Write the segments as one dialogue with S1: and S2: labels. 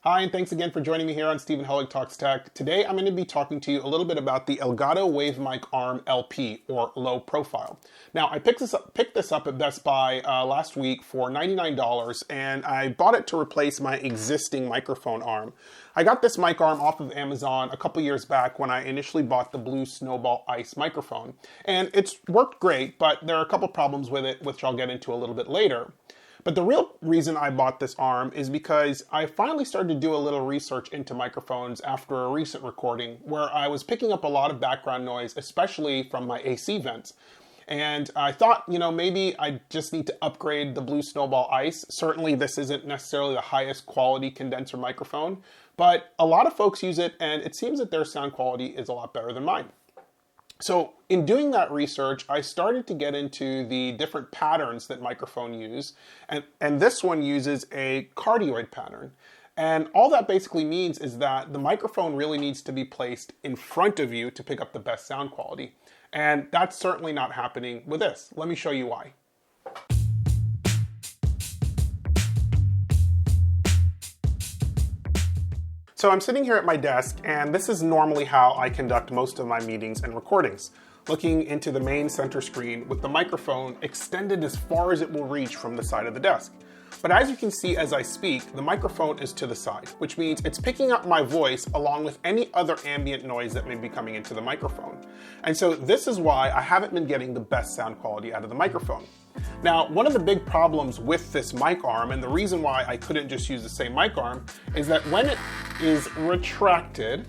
S1: Hi, and thanks again for joining me here on Stephen Hellig Talks Tech. Today I'm going to be talking to you a little bit about the Elgato Wave Mic Arm LP, or low profile. Now, I picked this up at Best Buy last week for $99, and I bought it to replace my existing microphone arm. I got this mic arm off of Amazon a couple years back when I initially bought the blue Snowball Ice microphone. And it's worked great, but there are a couple problems with it, which I'll get into a little bit later. But the real reason I bought this arm is because I finally started to do a little research into microphones after a recent recording where I was picking up a lot of background noise, especially from my AC vents. And I thought, maybe I just need to upgrade the blue Snowball Ice. Certainly this isn't necessarily the highest quality condenser microphone, but a lot of folks use it and it seems that their sound quality is a lot better than mine. So in doing that research, I started to get into the different patterns that microphones use, and this one uses a cardioid pattern. And all that basically means is that the microphone really needs to be placed in front of you to pick up the best sound quality. And that's certainly not happening with this. Let me show you why. So I'm sitting here at my desk, and this is normally how I conduct most of my meetings and recordings, looking into the main center screen with the microphone extended as far as it will reach from the side of the desk. But as you can see as I speak, the microphone is to the side, which means it's picking up my voice along with any other ambient noise that may be coming into the microphone. And so this is why I haven't been getting the best sound quality out of the microphone. Now, one of the big problems with this mic arm, and the reason why I couldn't just use the same mic arm, is that when it is retracted,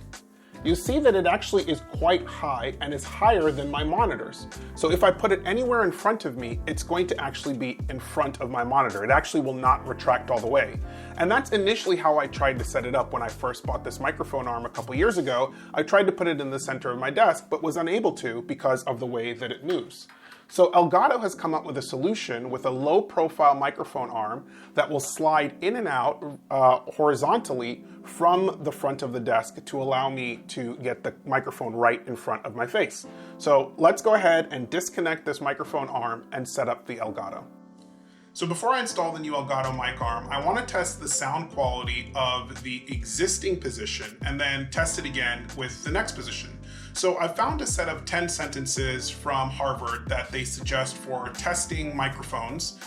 S1: you see that it actually is quite high and is higher than my monitors. So if I put it anywhere in front of me, it's going to actually be in front of my monitor. It actually will not retract all the way. And that's initially how I tried to set it up when I first bought this microphone arm a couple years ago. I tried to put it in the center of my desk, but was unable to because of the way that it moves. So Elgato has come up with a solution with a low profile microphone arm that will slide in and out horizontally from the front of the desk to allow me to get the microphone right in front of my face. So let's go ahead and disconnect this microphone arm and set up the Elgato. So before I install the new Elgato mic arm, I want to test the sound quality of the existing position and then test it again with the next position. So I found a set of 10 sentences from Harvard that they suggest for testing microphones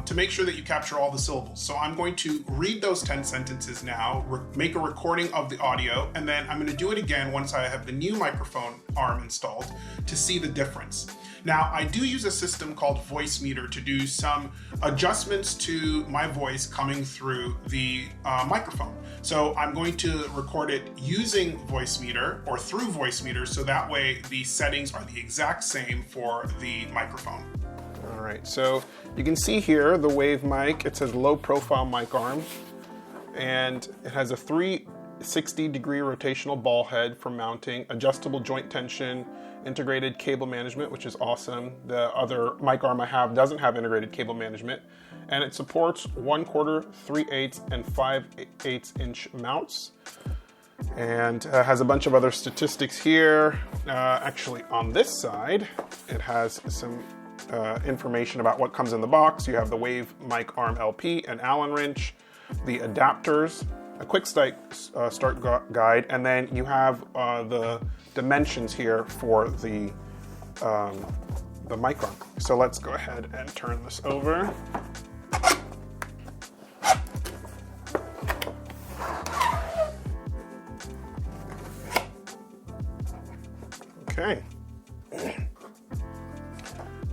S1: to make sure that you capture all the syllables. So I'm going to read those 10 sentences now, make a recording of the audio, and then I'm going to do it again once I have the new microphone arm installed to see the difference. Now, I do use a system called Voicemeeter to do some adjustments to my voice coming through the microphone. So I'm going to record it using Voicemeeter or through Voicemeeter, so that way the settings are the exact same for the microphone. All right, so you can see here the Wave mic. It says low profile mic arm, and it has a 360-degree rotational ball head for mounting, adjustable joint tension, integrated cable management, which is awesome. The other mic arm I have doesn't have integrated cable management, and it supports 1/4, 3/8, and 5/8 inch mounts, and has a bunch of other statistics here. Actually, on this side, it has some information about what comes in the box. You have the Wave mic arm LP, an Allen wrench, the adapters, a quick start guide, and then you have the dimensions here for the mic arm. So let's go ahead and turn this over. Okay.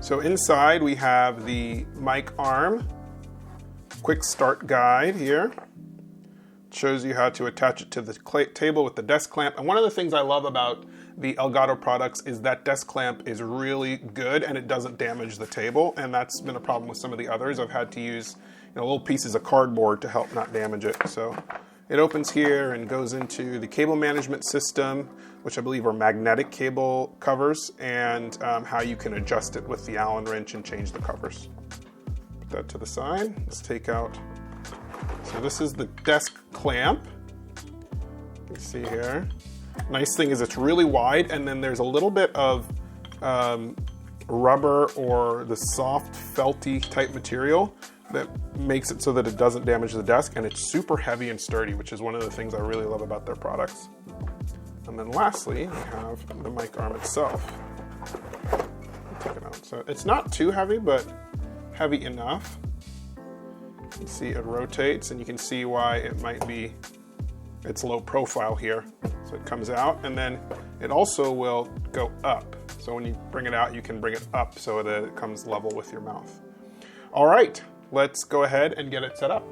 S1: So inside we have the mic arm, quick start guide here. Shows you how to attach it to the table with the desk clamp. And one of the things I love about the Elgato products is that desk clamp is really good and it doesn't damage the table. And that's been a problem with some of the others. I've had to use little pieces of cardboard to help not damage it. So it opens here and goes into the cable management system, which I believe are magnetic cable covers, and how you can adjust it with the Allen wrench and change the covers. Put that to the side. Let's take out. So this is the desk clamp. You can see here. Nice thing is it's really wide, and then there's a little bit of rubber or the soft felty type material that makes it so that it doesn't damage the desk, and it's super heavy and sturdy, which is one of the things I really love about their products. And then lastly, we have the mic arm itself. Take it out. So it's not too heavy, but heavy enough. You can see it rotates, and you can see why it might be, it's low profile here. So it comes out, and then it also will go up. So when you bring it out, you can bring it up so that it comes level with your mouth. All right, let's go ahead and get it set up.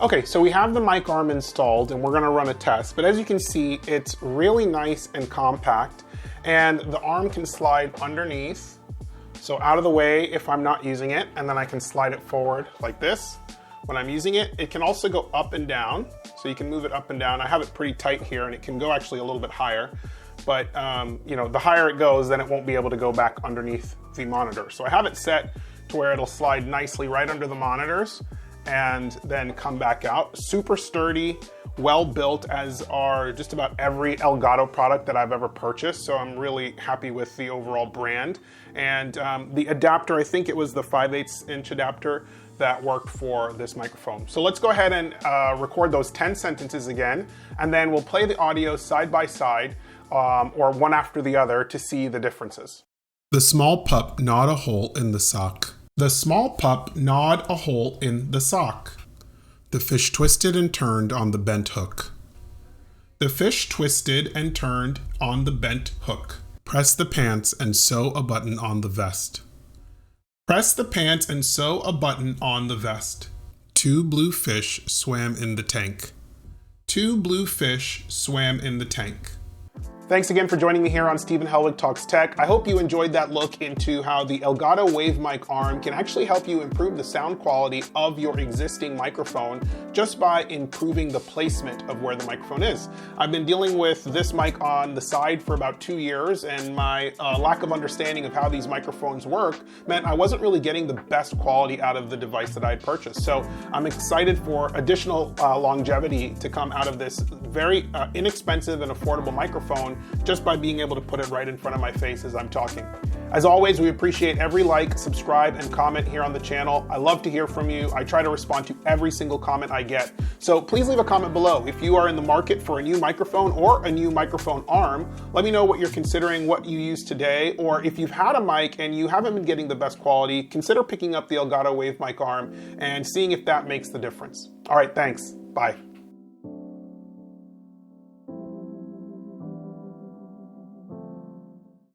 S1: Okay, so we have the mic arm installed and we're gonna run a test, but as you can see, it's really nice and compact, and the arm can slide underneath, so out of the way if I'm not using it, and then I can slide it forward like this when I'm using it. It can also go up and down, so you can move it up and down. I have it pretty tight here, and it can go actually a little bit higher, but you know, the higher it goes, then it won't be able to go back underneath the monitor. So I have it set to where it'll slide nicely right under the monitors and then come back out. Super sturdy, well built, as are just about every Elgato product that I've ever purchased. So I'm really happy with the overall brand. And the adapter, I think it was the 5/8 inch adapter that worked for this microphone. So let's go ahead and record those 10 sentences again, and then we'll play the audio side by side, or one after the other, to see the differences.
S2: The small pup gnawed a hole in the sock. The small pup gnawed a hole in the sock. The fish twisted and turned on the bent hook. The fish twisted and turned on the bent hook. Press the pants and sew a button on the vest. Press the pants and sew a button on the vest. 2 blue fish swam in the tank. 2 blue fish swam in the tank.
S1: Thanks again for joining me here on Stephen Helwig Talks Tech. I hope you enjoyed that look into how the Elgato Wave Mic Arm can actually help you improve the sound quality of your existing microphone just by improving the placement of where the microphone is. I've been dealing with this mic on the side for about 2 years, and my lack of understanding of how these microphones work meant I wasn't really getting the best quality out of the device that I had purchased. So I'm excited for additional longevity to come out of this very inexpensive and affordable microphone, just by being able to put it right in front of my face as I'm talking. As always, we appreciate every like, subscribe, and comment here on the channel. I love to hear from you. I try to respond to every single comment I get. So please leave a comment below. If you are in the market for a new microphone or a new microphone arm, let me know what you're considering, what you use today, or if you've had a mic and you haven't been getting the best quality, consider picking up the Elgato Wave Mic Arm and seeing if that makes the difference. All right, thanks. Bye.